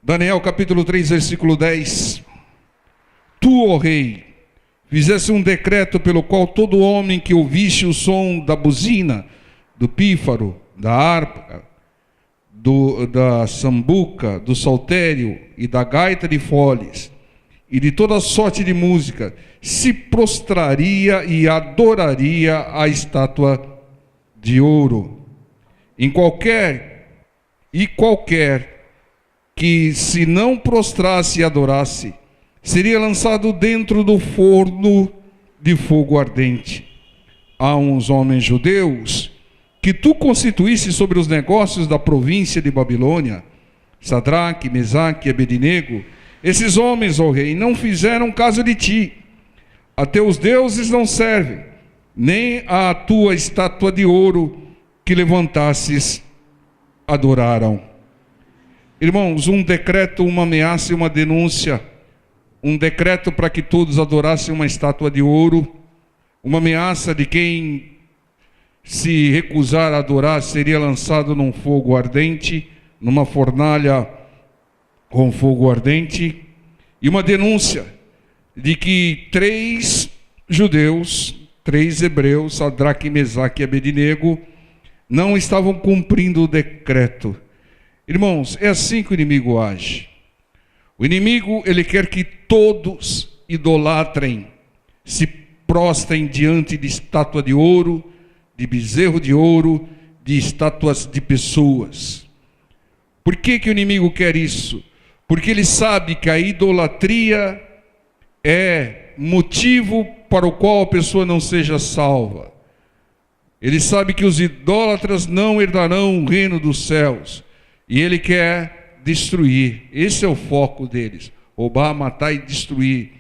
Daniel capítulo 3, versículo 10. Tu, ó rei, fizesse um decreto pelo qual todo homem que ouvisse o som da buzina, do pífaro, da harpa, da sambuca, do saltério e da gaita de foles, e de toda sorte de música, se prostraria e adoraria a estátua de ouro. Qualquer que se não prostrasse e adorasse, seria lançado dentro do forno de fogo ardente. Há uns homens judeus que tu constituísse sobre os negócios da província de Babilônia, Sadraque, Mesaque e Abednego. Esses homens, ó rei, não fizeram caso de ti. A teus deuses não servem, nem a tua estátua de ouro que levantasses adoraram. Irmãos, um decreto, uma ameaça e uma denúncia. Um decreto para que todos adorassem uma estátua de ouro. Uma ameaça de quem se recusar a adorar seria lançado num fogo ardente, numa fornalha com fogo ardente. E uma denúncia de que 3 judeus, 3 hebreus, Sadraque, Mesaque e Abednego, não estavam cumprindo o decreto. Irmãos, é assim que o inimigo age. O inimigo, ele quer que todos idolatrem, se prostrem diante de estátua de ouro, de bezerro de ouro, de estátuas de pessoas. Por que o inimigo quer isso? Porque ele sabe que a idolatria é motivo para o qual a pessoa não seja salva. Ele sabe que os idólatras não herdarão o reino dos céus. E ele quer destruir. Esse é o foco deles: roubar, matar e destruir.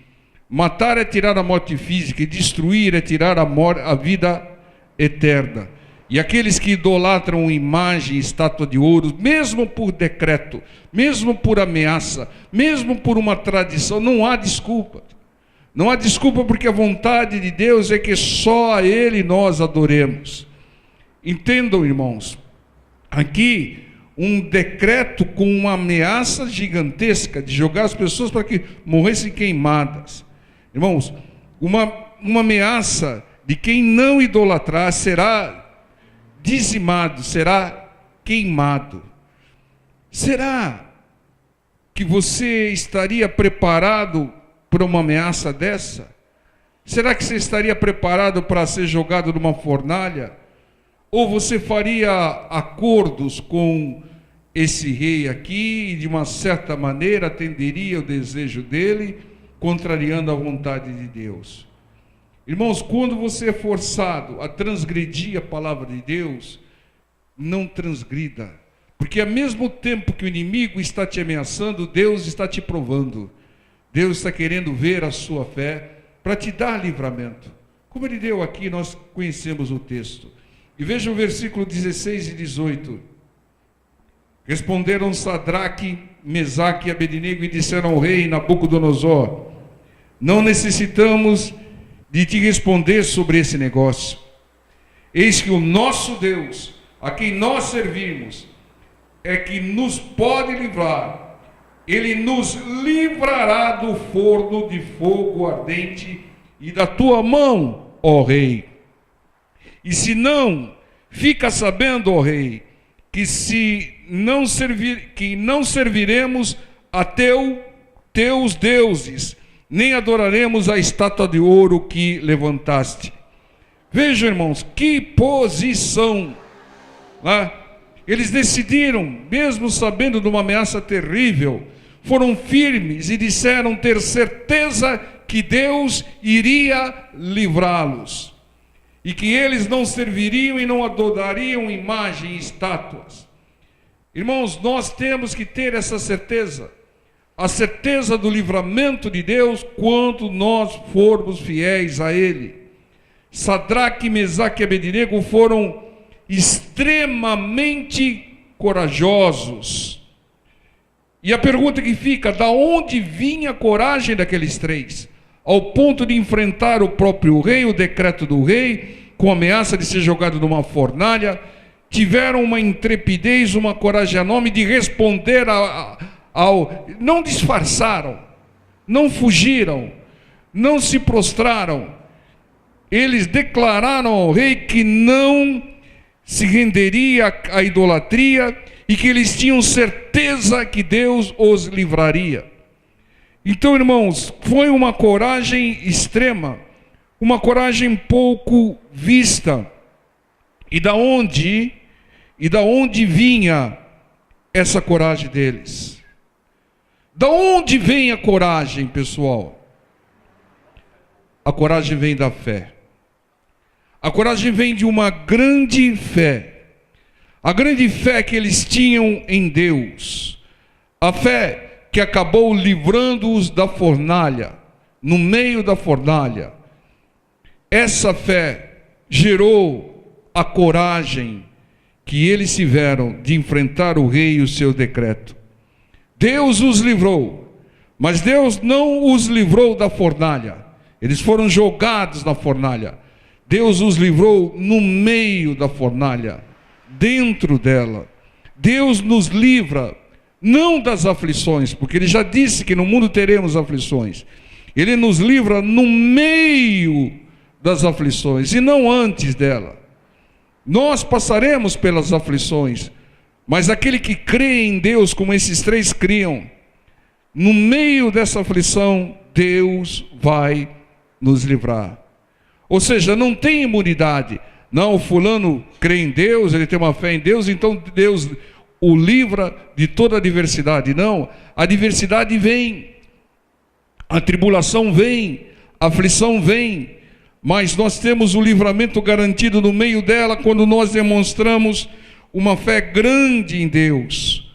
Matar é tirar a morte física, e destruir é tirar a vida eterna. E aqueles que idolatram imagem, estátua de ouro, mesmo por decreto, mesmo por ameaça, mesmo por uma tradição, não há desculpa. Não há desculpa, porque a vontade de Deus é que só a Ele nós adoremos. Entendam, irmãos, aqui um decreto com uma ameaça gigantesca de jogar as pessoas para que morressem queimadas. Irmãos, uma ameaça de quem não idolatrar será dizimado, será queimado. Será que você estaria preparado para uma ameaça dessa? Será que você estaria preparado para ser jogado numa fornalha? Ou você faria acordos com esse rei aqui e de uma certa maneira atenderia o desejo dele, contrariando a vontade de Deus? Irmãos, quando você é forçado a transgredir a palavra de Deus, não transgrida, porque ao mesmo tempo que o inimigo está te ameaçando, Deus está te provando. Deus está querendo ver a sua fé para te dar livramento. Como ele deu aqui, nós conhecemos o texto. E veja o versículo 16 e 18. Responderam Sadraque, Mesaque e Abednego e disseram ao rei Nabucodonosor: não necessitamos de te responder sobre esse negócio. Eis que o nosso Deus, a quem nós servimos, é que nos pode livrar. Ele nos livrará do forno de fogo ardente e da tua mão, ó rei. E se não, fica sabendo, ó rei, que não serviremos a teus deuses, nem adoraremos a estátua de ouro que levantaste. Vejam, irmãos, que posição, né? Eles decidiram, mesmo sabendo de uma ameaça terrível, foram firmes e disseram ter certeza que Deus iria livrá-los, e que eles não serviriam e não adorariam imagem e estátuas. Irmãos, nós temos que ter essa certeza, a certeza do livramento de Deus quando nós formos fiéis a Ele. Sadraque, Mesaque e Abednego foram extremamente corajosos. E a pergunta que fica: da onde vinha a coragem daqueles 3? Ao ponto de enfrentar o próprio rei, o decreto do rei, com ameaça de ser jogado numa fornalha, tiveram uma intrepidez, uma coragem enorme de responder não disfarçaram, não fugiram, não se prostraram. Eles declararam ao rei que não se renderia à idolatria e que eles tinham certeza que Deus os livraria. Então, irmãos, foi uma coragem extrema, uma coragem pouco vista. E da onde vinha essa coragem deles? Da onde vem a coragem, pessoal? A coragem vem da fé. A coragem vem de uma grande fé. A grande fé que eles tinham em Deus. A fé que acabou livrando-os da fornalha, no meio da fornalha. Essa fé gerou a coragem que eles tiveram de enfrentar o rei e o seu decreto. Deus os livrou, mas Deus não os livrou da fornalha. Eles foram jogados na fornalha. Deus os livrou no meio da fornalha, dentro dela. Deus nos livra, não das aflições, porque Ele já disse que no mundo teremos aflições. Ele nos livra no meio das aflições e não antes dela. Nós passaremos pelas aflições, mas aquele que crê em Deus, como esses três criam, no meio dessa aflição, Deus vai nos livrar. Ou seja, não tem imunidade. Não, o fulano crê em Deus, ele tem uma fé em Deus, então Deus o livra de toda a adversidade. Não, a adversidade vem, a tribulação vem, a aflição vem, mas nós temos o livramento garantido no meio dela quando nós demonstramos uma fé grande em Deus.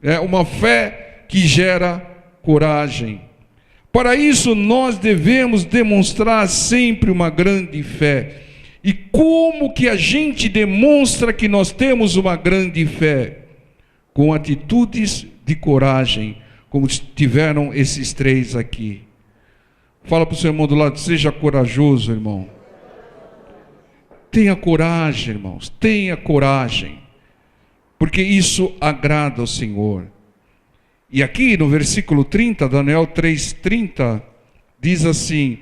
É uma fé que gera coragem. Para isso nós devemos demonstrar sempre uma grande fé. E como que a gente demonstra que nós temos uma grande fé? Com atitudes de coragem, como tiveram esses três aqui. Fala para o seu irmão do lado, seja corajoso, irmão. Tenha coragem, irmãos, tenha coragem, porque isso agrada ao Senhor. E aqui no versículo 30, Daniel 3:30, diz assim: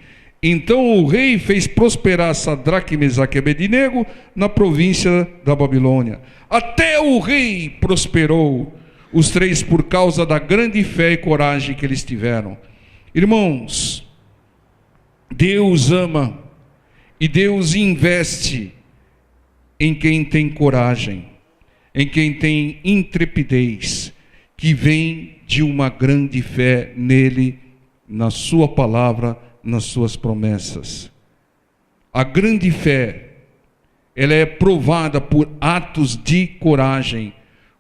então o rei fez prosperar Sadraque, Mesaque e Abednego na província da Babilônia. Até o rei prosperou, os três, por causa da grande fé e coragem que eles tiveram. Irmãos, Deus ama e Deus investe em quem tem coragem, em quem tem intrepidez, que vem de uma grande fé nele, na sua palavra, nas suas promessas. A grande fé, ela é provada por atos de coragem,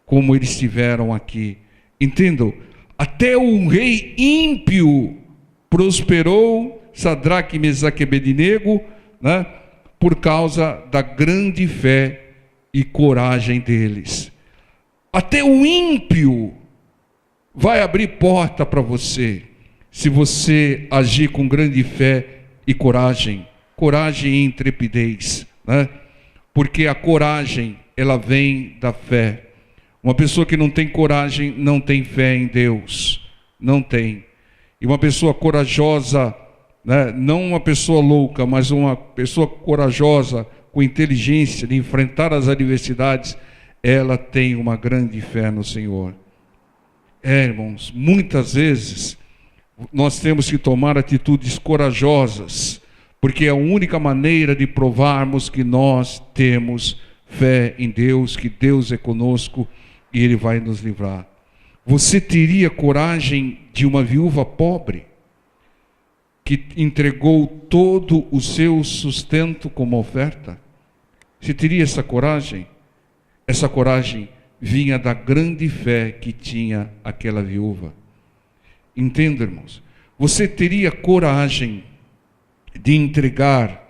como eles tiveram aqui. Entendam? Até um rei ímpio prosperou, Sadraque, Mesaque e Abednego, né, por causa da grande fé e coragem deles. Até o ímpio vai abrir porta para você, se você agir com grande fé e coragem e intrepidez, né? Porque a coragem, ela vem da fé. Uma pessoa que não tem coragem, não tem fé em Deus, não tem. E uma pessoa corajosa, né? Não uma pessoa louca, mas uma pessoa corajosa, com inteligência de enfrentar as adversidades, ela tem uma grande fé no Senhor. Irmãos, muitas vezes nós temos que tomar atitudes corajosas, porque é a única maneira de provarmos que nós temos fé em Deus, que Deus é conosco e Ele vai nos livrar. Você teria coragem de uma viúva pobre, que entregou todo o seu sustento como oferta? Você teria essa coragem? Essa coragem vinha da grande fé que tinha aquela viúva. Entenda, irmãos, você teria coragem de entregar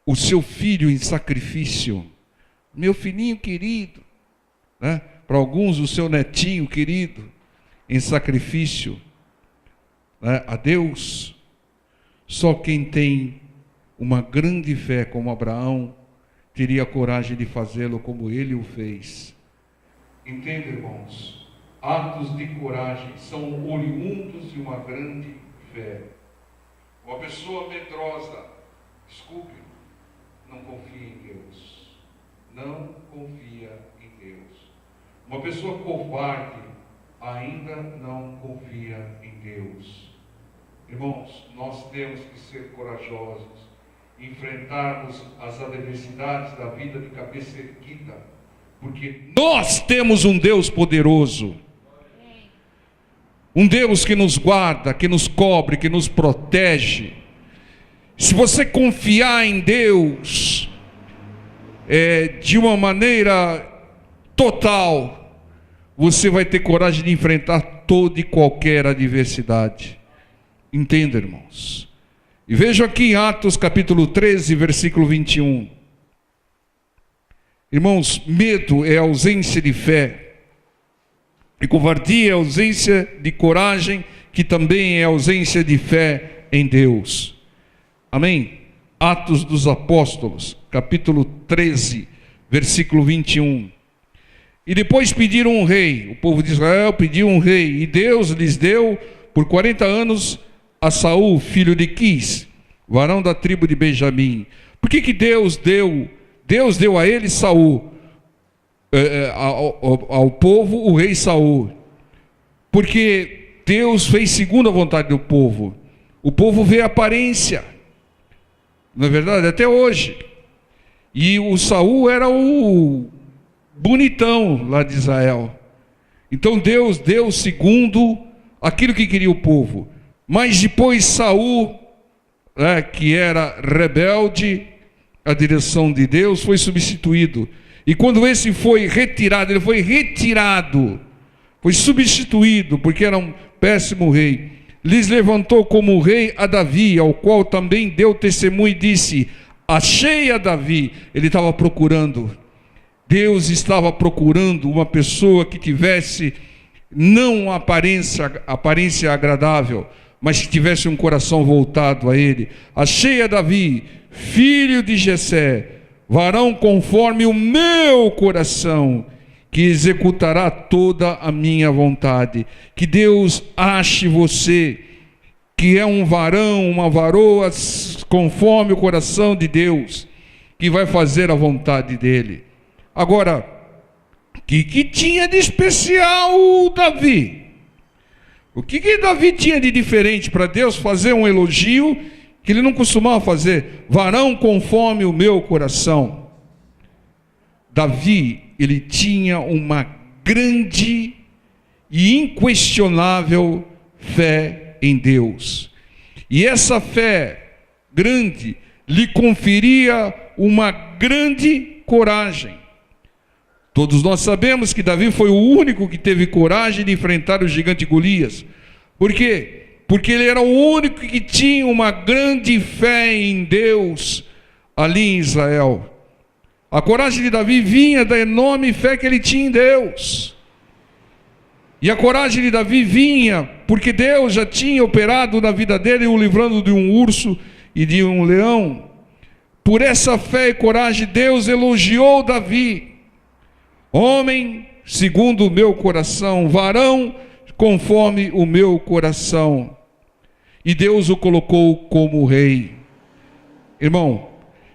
o seu filho em sacrifício, meu filhinho querido, né? Para alguns o seu netinho querido, em sacrifício, né, a Deus? Só quem tem uma grande fé como Abraão teria coragem de fazê-lo como ele o fez. Entenda, irmãos? atos de coragem são oriundos de uma grande fé. Uma pessoa medrosa, desculpe, não confia em Deus. Não confia em Deus. Uma pessoa covarde ainda não confia em Deus. Irmãos, nós temos que ser corajosos, enfrentarmos as adversidades da vida de cabeça erguida, porque nós temos um Deus poderoso. Um Deus que nos guarda, que nos cobre, que nos protege. Se você confiar em Deus de uma maneira total, você vai ter coragem de enfrentar toda e qualquer adversidade. Entenda, irmãos. E vejam aqui em Atos capítulo 13, versículo 21. Irmãos, medo é ausência de fé. E covardia é ausência de coragem, que também é ausência de fé em Deus. Amém? Atos dos Apóstolos, capítulo 13, versículo 21. E depois pediram um rei. O povo de Israel pediu um rei. E Deus lhes deu por 40 anos a Saul, filho de Quis, varão da tribo de Benjamim. Por que Deus deu? Deus deu a ele Saul, ao povo, o rei Saul, porque Deus fez segundo a vontade do povo. O povo vê a aparência, não é verdade? Até hoje. E o Saul era o bonitão lá de Israel. Então Deus deu segundo aquilo que queria o povo. Mas depois Saul, que era rebelde à direção de Deus, foi substituído. E quando esse foi retirado, ele foi retirado, foi substituído, porque era um péssimo rei. Lhes levantou como rei a Davi, ao qual também deu testemunho e disse: achei a Davi. Ele estava procurando, Deus estava procurando uma pessoa que tivesse não uma aparência agradável, mas que tivesse um coração voltado a ele. Achei a Davi, filho de Jessé, varão conforme o meu coração, que executará toda a minha vontade. Que Deus ache você, que é um varão, uma varoa, conforme o coração de Deus, que vai fazer a vontade dele. Agora, o que tinha de especial o Davi? O que Davi tinha de diferente para Deus fazer um elogio que ele não costumava fazer? Varão conforme o meu coração. Davi, ele tinha uma grande e inquestionável fé em Deus. E essa fé grande lhe conferia uma grande coragem. Todos nós sabemos que Davi foi o único que teve coragem de enfrentar o gigante Golias. Por quê? Porque ele era o único que tinha uma grande fé em Deus ali em Israel. A coragem de Davi vinha da enorme fé que ele tinha em Deus. E a coragem de Davi vinha porque Deus já tinha operado na vida dele, o livrando de um urso e de um leão. Por essa fé e coragem, Deus elogiou Davi. Homem segundo o meu coração, varão conforme o meu coração. E Deus o colocou como rei. Irmão,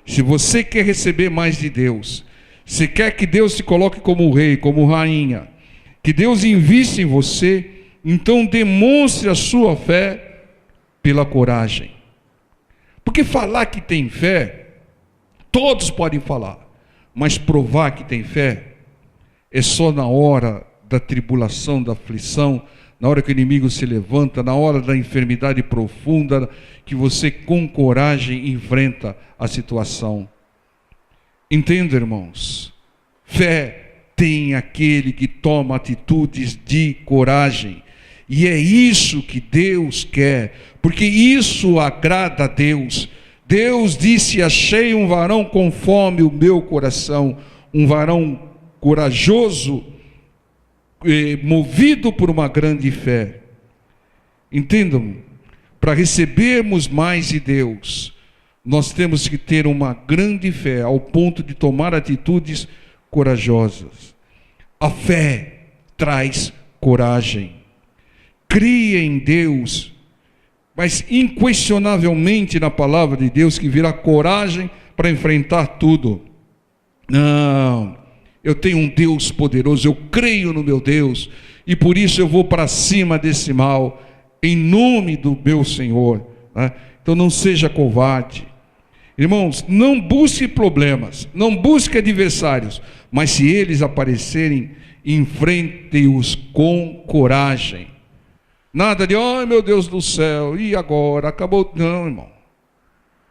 se você quer receber mais de Deus, se quer que Deus te coloque como rei, como rainha, que Deus invista em você, então demonstre a sua fé pela coragem. Porque falar que tem fé, todos podem falar, mas provar que tem fé é só na hora da tribulação, da aflição, na hora que o inimigo se levanta, na hora da enfermidade profunda, que você com coragem enfrenta a situação. Entenda, irmãos, fé tem aquele que toma atitudes de coragem, e é isso que Deus quer, porque isso agrada a Deus. Deus disse: achei um varão conforme o meu coração, um varão corajoso, movido por uma grande fé. Entendam, para recebermos mais de Deus, nós temos que ter uma grande fé, ao ponto de tomar atitudes corajosas. A fé traz coragem. Cria em Deus, mas inquestionavelmente na palavra de Deus, que virá coragem para enfrentar tudo. Não, eu tenho um Deus poderoso, eu creio no meu Deus, e por isso eu vou para cima desse mal, em nome do meu Senhor, né? Então não seja covarde. Irmãos, não busque problemas, não busque adversários, mas se eles aparecerem, enfrente-os com coragem. Nada de, ai meu Deus do céu, e agora? Acabou. Não, irmão.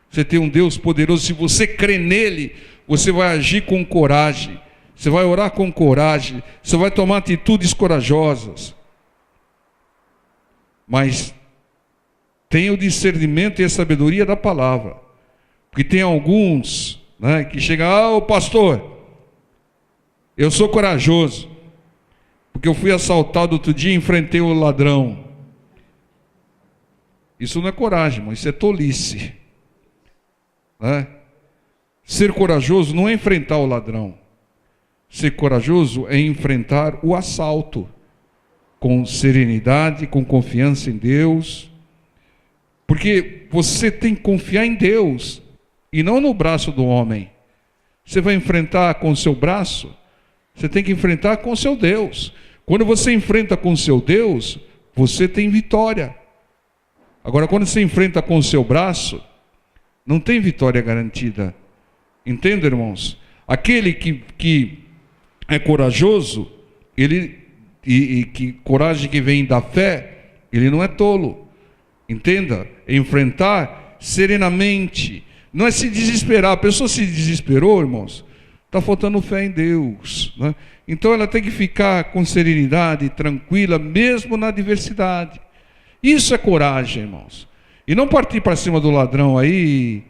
Você tem um Deus poderoso, se você crê nele, você vai agir com coragem, você vai orar com coragem, você vai tomar atitudes corajosas. Mas tenha o discernimento e a sabedoria da palavra. Porque tem alguns, né, que chegam, pastor, eu sou corajoso, porque eu fui assaltado outro dia e enfrentei o ladrão. Isso não é coragem, irmão, isso é tolice. Né? Ser corajoso não é enfrentar o ladrão. Ser corajoso é enfrentar o assalto com serenidade, com confiança em Deus. Porque você tem que confiar em Deus e não no braço do homem. Você vai enfrentar com o seu braço, você tem que enfrentar com o seu Deus. Quando você enfrenta com o seu Deus, você tem vitória. Agora, quando você enfrenta com o seu braço, não tem vitória garantida. Entende, irmãos? Aquele que é corajoso, que coragem que vem da fé, ele não é tolo. Entenda? Enfrentar serenamente. Não é se desesperar. A pessoa se desesperou, irmãos, está faltando fé em Deus, né? Então ela tem que ficar com serenidade, tranquila, mesmo na adversidade. Isso é coragem, irmãos. E não partir para cima do ladrão aí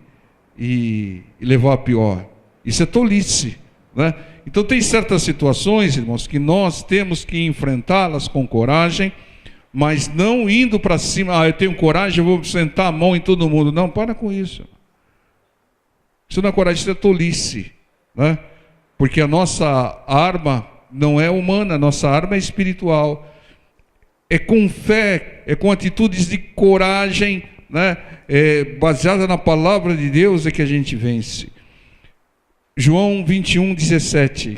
e levar a pior. Isso é tolice, né? Então tem certas situações, irmãos, que nós temos que enfrentá-las com coragem, mas não indo para cima, eu tenho coragem, eu vou sentar a mão em todo mundo. Não, para com isso. Isso não é coragem, isso é tolice, né? Porque a nossa arma não é humana, a nossa arma é espiritual. É com fé, é com atitudes de coragem, né? Baseada na palavra de Deus é que a gente vence. João 21, 17.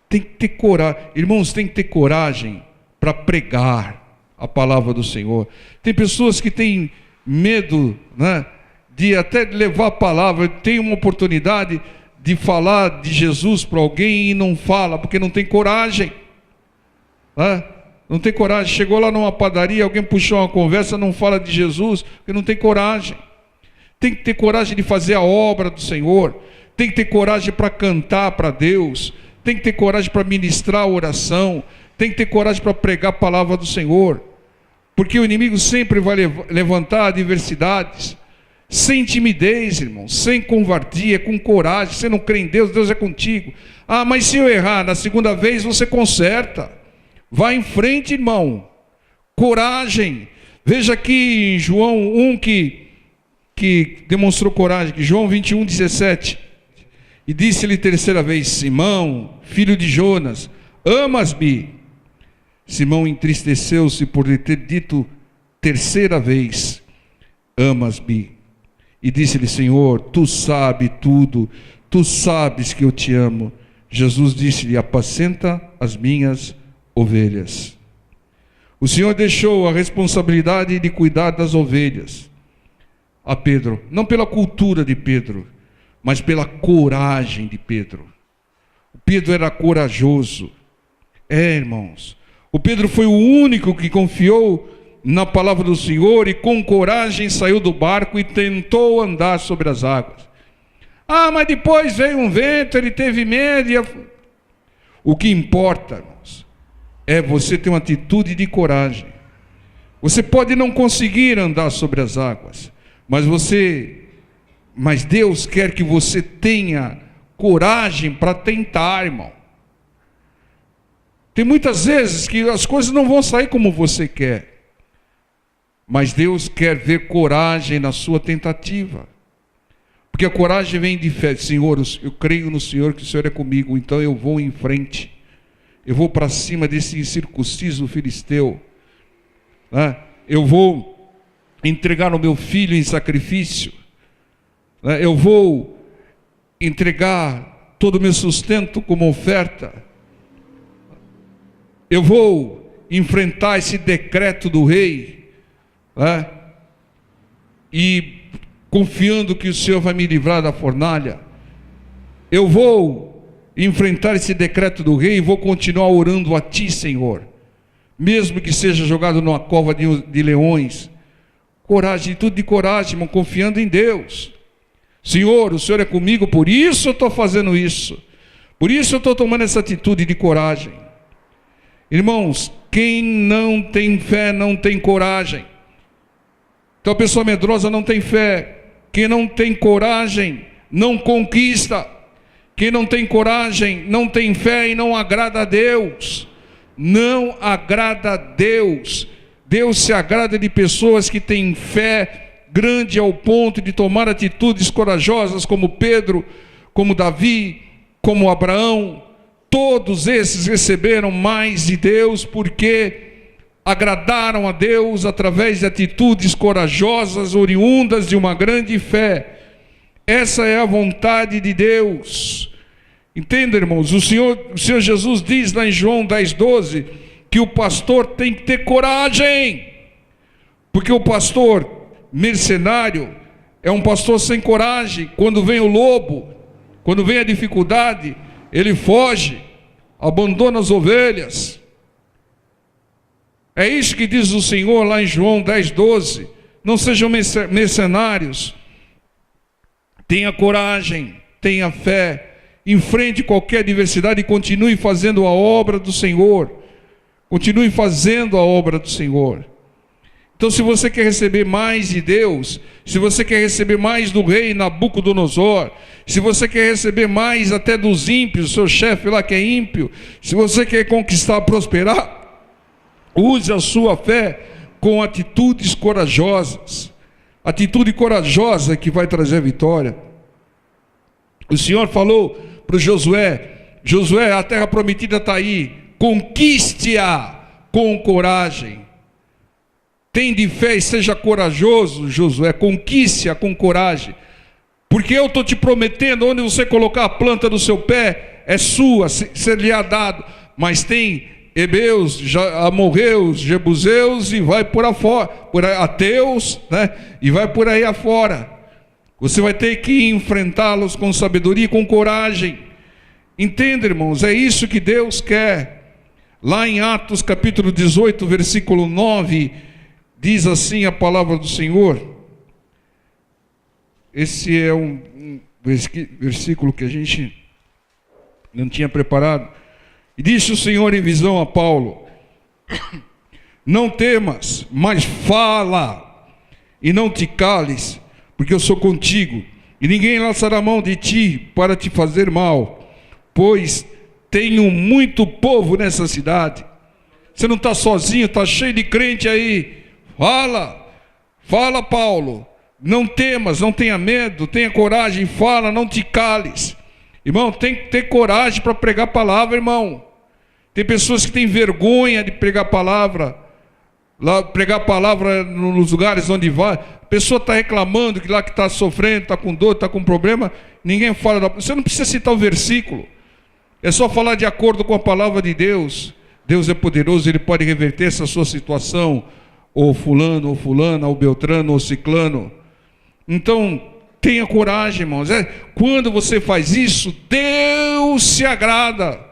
Tem que ter coragem, irmãos, tem que ter coragem para pregar a palavra do Senhor. Tem pessoas que têm medo, né, de até levar a palavra, tem uma oportunidade de falar de Jesus para alguém e não fala, porque não tem coragem. Né? Não tem coragem. Chegou lá numa padaria, alguém puxou uma conversa, não fala de Jesus, porque não tem coragem. Tem que ter coragem de fazer a obra do Senhor. Tem que ter coragem para cantar para Deus. Tem que ter coragem para ministrar a oração. Tem que ter coragem para pregar a palavra do Senhor. Porque o inimigo sempre vai levantar adversidades. Sem timidez, irmão. Sem covardia, com coragem. Você não crê em Deus, Deus é contigo. Ah, mas se eu errar, na segunda vez você conserta. Vai em frente, irmão. Coragem. Veja aqui em João 1 que demonstrou coragem. Que João 21, 17. E disse-lhe terceira vez: Simão, filho de Jonas, amas-me? Simão entristeceu-se por lhe ter dito terceira vez: amas-me? E disse-lhe: Senhor, tu sabes tudo, tu sabes que eu te amo. Jesus disse-lhe: apacenta as minhas ovelhas. O Senhor deixou a responsabilidade de cuidar das ovelhas a Pedro, não pela cultura de Pedro, mas pela coragem de Pedro. O Pedro era corajoso. Irmãos, o Pedro foi o único que confiou na palavra do Senhor e com coragem saiu do barco e tentou andar sobre as águas. Ah, mas depois veio um vento, ele teve medo. O que importa, irmãos, é você ter uma atitude de coragem. Você pode não conseguir andar sobre as águas, mas Deus quer que você tenha coragem para tentar, irmão. Tem muitas vezes que as coisas não vão sair como você quer, mas Deus quer ver coragem na sua tentativa. Porque a coragem vem de fé. Senhor, eu creio no Senhor, que o Senhor é comigo, então eu vou em frente. eu vou para cima desse incircunciso filisteu, né? Eu vou entregar o meu filho em sacrifício, né? Eu vou entregar todo o meu sustento como oferta, eu vou enfrentar esse decreto do rei, né? E confiando que o Senhor vai me livrar da fornalha, eu vou enfrentar esse decreto do rei e vou continuar orando a Ti, Senhor, mesmo que seja jogado numa cova de leões. Coragem, tudo de coragem, irmão, confiando em Deus. Senhor, o Senhor é comigo, por isso eu estou fazendo isso, por isso eu estou tomando essa atitude de coragem. Irmãos, quem não tem fé não tem coragem. Então a pessoa medrosa não tem fé. Quem não tem coragem não conquista. Quem não tem coragem não tem fé e não agrada a Deus. Não agrada a Deus. Deus se agrada de pessoas que têm fé grande ao ponto de tomar atitudes corajosas, como Pedro, como Davi, como Abraão. Todos esses receberam mais de Deus porque agradaram a Deus através de atitudes corajosas, oriundas de uma grande fé. Essa é a vontade de Deus. Entenda, irmãos, o Senhor Jesus diz lá em João 10:12, que o pastor tem que ter coragem, porque o pastor mercenário é um pastor sem coragem. Quando vem o lobo, quando vem a dificuldade, ele foge, abandona as ovelhas. É isso que diz o Senhor lá em João 10:12, não sejam mercenários, tenha coragem, tenha fé, enfrente qualquer adversidade e continue fazendo a obra do Senhor, continue fazendo a obra do Senhor. Então, se você quer receber mais de Deus, se você quer receber mais do rei Nabucodonosor, se você quer receber mais até dos ímpios, seu chefe lá que é ímpio, se você quer conquistar, prosperar, use a sua fé com atitudes corajosas. Atitude corajosa que vai trazer vitória. O Senhor falou para Josué: Josué, a terra prometida está aí, conquiste-a com coragem. Tem de fé e seja corajoso, Josué, conquiste-a com coragem, porque eu estou te prometendo, onde você colocar a planta do seu pé, é sua, ser-lhe-á dado. Mas tem hebeus, amorreus, jebuseus, e vai por afora, por ateus, né? E vai por aí afora. Você vai ter que enfrentá-los com sabedoria e com coragem. Entenda, irmãos, é isso que Deus quer. Lá em Atos capítulo 18, versículo 9, diz assim a palavra do Senhor. Esse é um versículo que a gente não tinha preparado. E disse o Senhor em visão a Paulo: não temas, mas fala, e não te cales, porque eu sou contigo, e ninguém lançará a mão de ti para te fazer mal, pois tenho muito povo nessa cidade. Você não está sozinho, está cheio de crente aí. Fala, Paulo, não temas, não tenha medo, tenha coragem, fala, não te cales. Irmão, tem que ter coragem para pregar a palavra, irmão. Tem pessoas que têm vergonha de pregar a palavra, lá, pregar a palavra nos lugares onde vai. A pessoa está reclamando que lá que está sofrendo, está com dor, está com problema, ninguém fala. Você não precisa citar o versículo, é só falar de acordo com a palavra de Deus. Deus é poderoso, Ele pode reverter essa sua situação, ou fulano, ou fulana, ou beltrano, ou ciclano. Então, tenha coragem, irmãos. Quando você faz isso, Deus se agrada.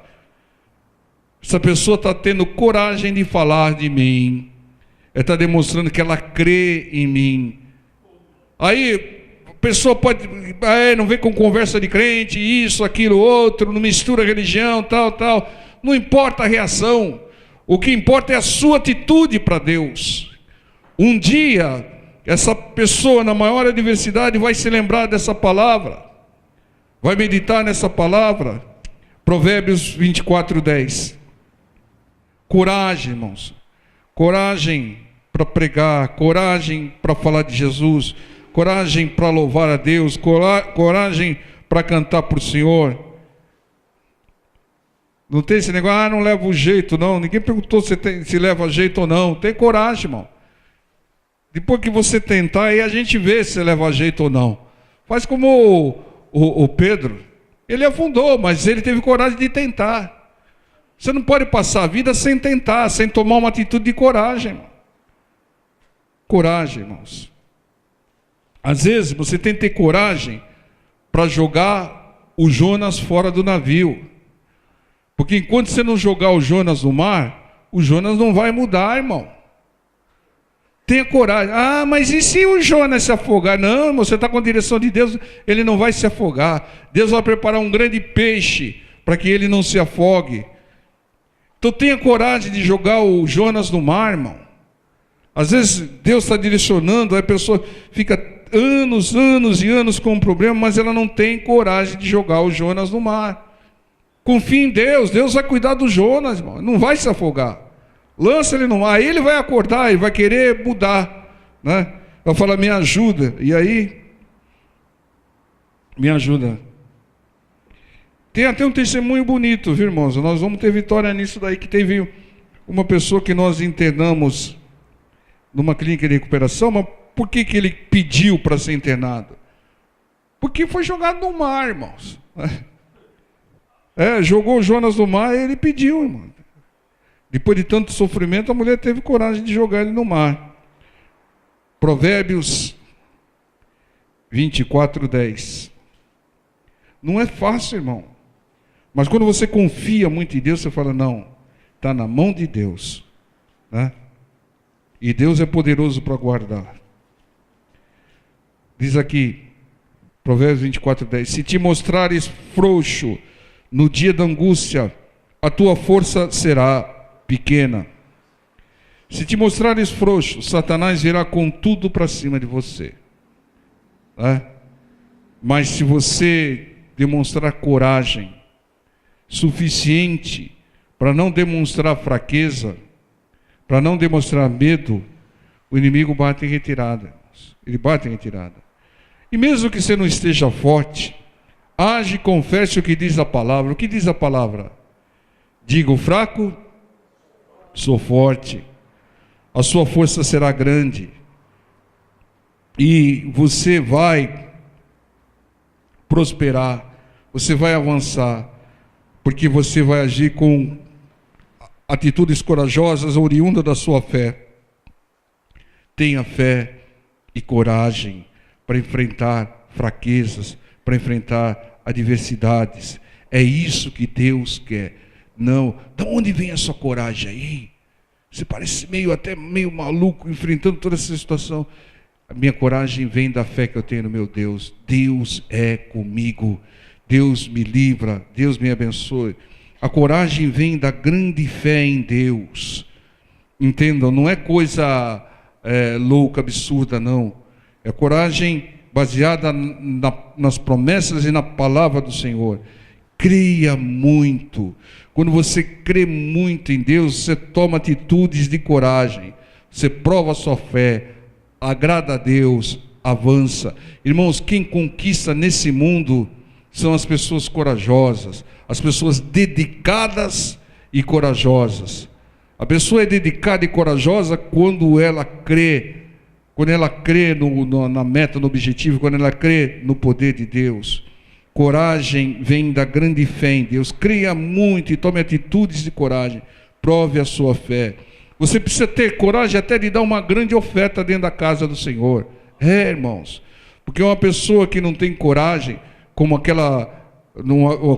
Essa pessoa está tendo coragem de falar de mim, ela está demonstrando que ela crê em mim. Aí a pessoa pode, não vem com conversa de crente, isso, aquilo, outro, não mistura religião, tal. Não importa a reação, o que importa é a sua atitude para Deus. Um dia, essa pessoa na maior adversidade vai se lembrar dessa palavra, vai meditar nessa palavra. Provérbios 24:10. Coragem, irmãos, coragem para pregar, coragem para falar de Jesus, coragem para louvar a Deus, coragem para cantar para o Senhor. Não tem esse negócio, não leva o jeito não. Ninguém perguntou se leva jeito ou não. Tem coragem, irmão. Depois que você tentar, aí a gente vê se leva jeito ou não. Faz como o Pedro. Ele afundou, mas ele teve coragem de tentar. Você não pode passar a vida sem tentar, sem tomar uma atitude de coragem, irmão. Coragem, irmãos. Às vezes você tem que ter coragem para jogar o Jonas fora do navio. Porque enquanto você não jogar o Jonas no mar, o Jonas não vai mudar, irmão. Tenha coragem. Ah, mas e se o Jonas se afogar? Não, irmão, você está com a direção de Deus, ele não vai se afogar. Deus vai preparar um grande peixe para que ele não se afogue. Então tenha coragem de jogar o Jonas no mar, irmão. Às vezes Deus está direcionando, aí a pessoa fica anos e anos com um problema, mas ela não tem coragem de jogar o Jonas no mar. Confie em Deus, Deus vai cuidar do Jonas, irmão. Não vai se afogar. Lança ele no mar, aí ele vai acordar, ele vai querer mudar, né? Vai falar, me ajuda. E aí, me ajuda. Tem até um testemunho bonito, viu, irmãos? Nós vamos ter vitória nisso daí, que teve uma pessoa que nós internamos numa clínica de recuperação, mas por que ele pediu para ser internado? Porque foi jogado no mar, irmãos. Jogou o Jonas no mar e ele pediu, irmão. Depois de tanto sofrimento, a mulher teve coragem de jogar ele no mar. Provérbios 24:10. Não é fácil, irmão. Mas quando você confia muito em Deus, você fala, não, está na mão de Deus, né? E Deus é poderoso para guardar. Diz aqui, Provérbios 24:10, se te mostrares frouxo no dia da angústia, a tua força será pequena. Se te mostrares frouxo, Satanás virá com tudo para cima de você, né? Mas se você demonstrar coragem suficiente para não demonstrar fraqueza, para não demonstrar medo, o inimigo bate em retirada. Ele bate em retirada. E mesmo que você não esteja forte, age e confesse o que diz a palavra. O que diz a palavra? Diga, o fraco, sou forte. A sua força será grande. E você vai prosperar. Você vai avançar. Porque você vai agir com atitudes corajosas, oriundas da sua fé. Tenha fé e coragem para enfrentar fraquezas, para enfrentar adversidades. É isso que Deus quer. Não, de onde vem a sua coragem aí? Você parece até meio maluco enfrentando toda essa situação. A minha coragem vem da fé que eu tenho no meu Deus. Deus é comigo. Deus me livra, Deus me abençoe. A coragem vem da grande fé em Deus. Entendam, não é coisa louca, absurda, não. É coragem baseada nas promessas e na palavra do Senhor. Creia muito. Quando você crê muito em Deus, você toma atitudes de coragem. Você prova a sua fé, agrada a Deus, avança. Irmãos, quem conquista nesse mundo são as pessoas corajosas, as pessoas dedicadas e corajosas. A pessoa é dedicada e corajosa quando ela crê na meta, no objetivo, quando ela crê no poder de Deus. Coragem vem da grande fé em Deus. Creia muito e tome atitudes de coragem. Prove a sua fé. Você precisa ter coragem até de dar uma grande oferta dentro da casa do Senhor. Irmãos, porque uma pessoa que não tem coragem, como aquela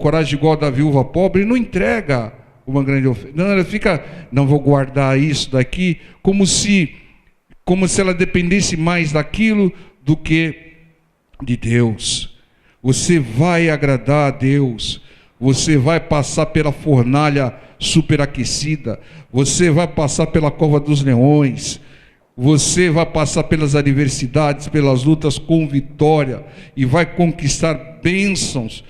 coragem igual a da viúva pobre, não entrega uma grande oferta. Não, ela fica, não vou guardar isso daqui, como se ela dependesse mais daquilo do que de Deus. Você vai agradar a Deus, você vai passar pela fornalha superaquecida, você vai passar pela cova dos leões, você vai passar pelas adversidades, pelas lutas com vitória, e vai conquistar bênçãos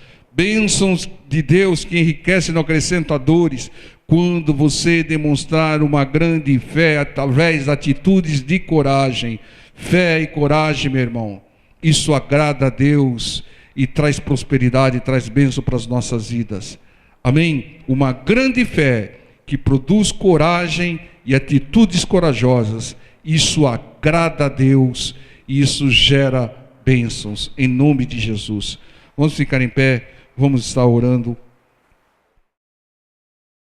de Deus que enriquecem e não acrescentam dores, quando você demonstrar uma grande fé através de atitudes de coragem. Fé e coragem, meu irmão, isso agrada a Deus e traz prosperidade, traz bênção para as nossas vidas. Amém? Uma grande fé que produz coragem e atitudes corajosas. Isso agrada a Deus e isso gera bênçãos, em nome de Jesus. Vamos ficar em pé, vamos estar orando.